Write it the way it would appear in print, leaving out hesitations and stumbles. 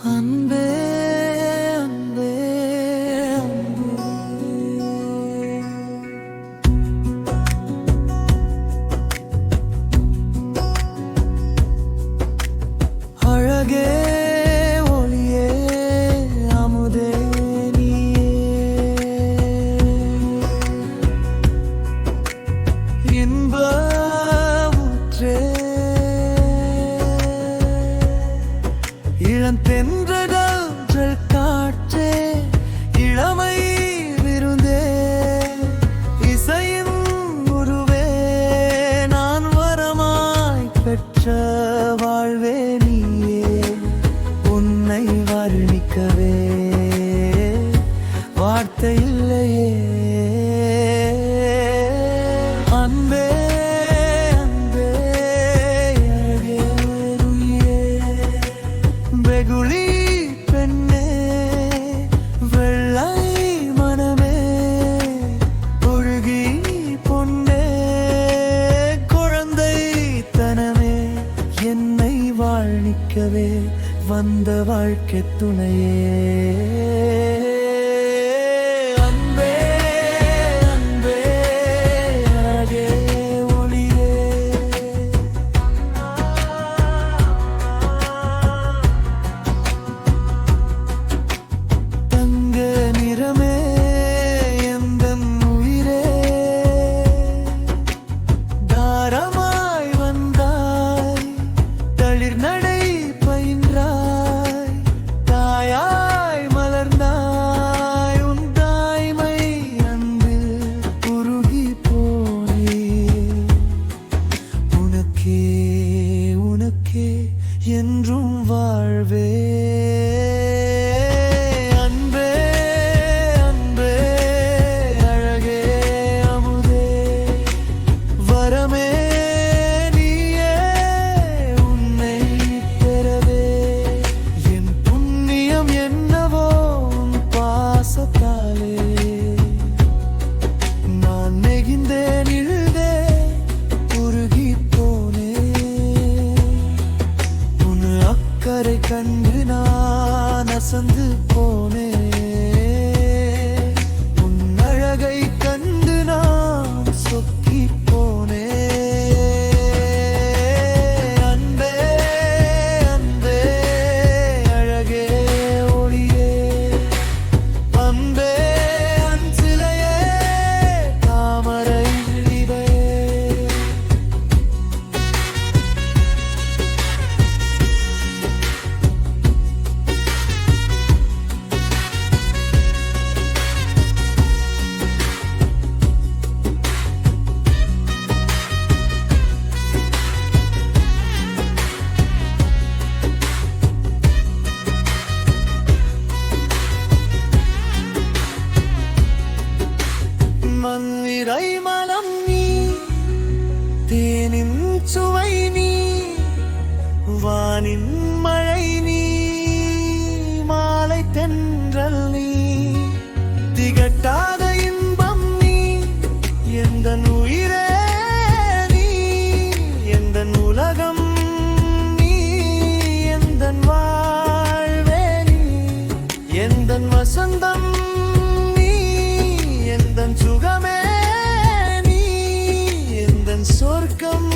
அன்பே அழகே ஒளியே அமுதே நீயே இன்ப ஊற்றே இளந்தென்றல் காற்றே இளமை விருந்தே இசையின் உருவே நான் வரமாய் பெற்ற வாழ்வே நீயே உன்னை வர்ணிக்கவே வார்த்தை இல்லையே அன்பே வெகுளி பெண்ணே வெள்ளை மனமே ஒழுகி பொன்னே குழந்தை தனமே என்னை வாழ்நிக்கவே வந்த வாழ்க்கை துணையே நடை பயின்றாய் தாயாய் மலர்ந்தாய் உன் தாய்மை அன்பில் உருகி போனே உனக்கே உனக்கே என்றும் வாழ்வே அன்பே அன்பே அழகே அமுதே வரமே நான் நெகிழ்ந்தேன் இழுதே உருகி போனே உன் அக்கறை கண்டு நான் அசந்து போனே உன் அழகை கண்டு நான் சொக்கி போனே அன்பே அன்பே அழகே ஒளியே அன்பே மன்னிரை மனம் நீ தேனின் சுவை நீ வானின் மழை நீ மாலை தென்றல் நீ திகட்டாத இன்பம் நீ எந்தன் உயிரே நீ எந்தன் உலகம் நீ எந்தன் வாழ்வே நீ எந்தன் வசந்தம் சுகமே நீ எந்தன் சொர்க்கம்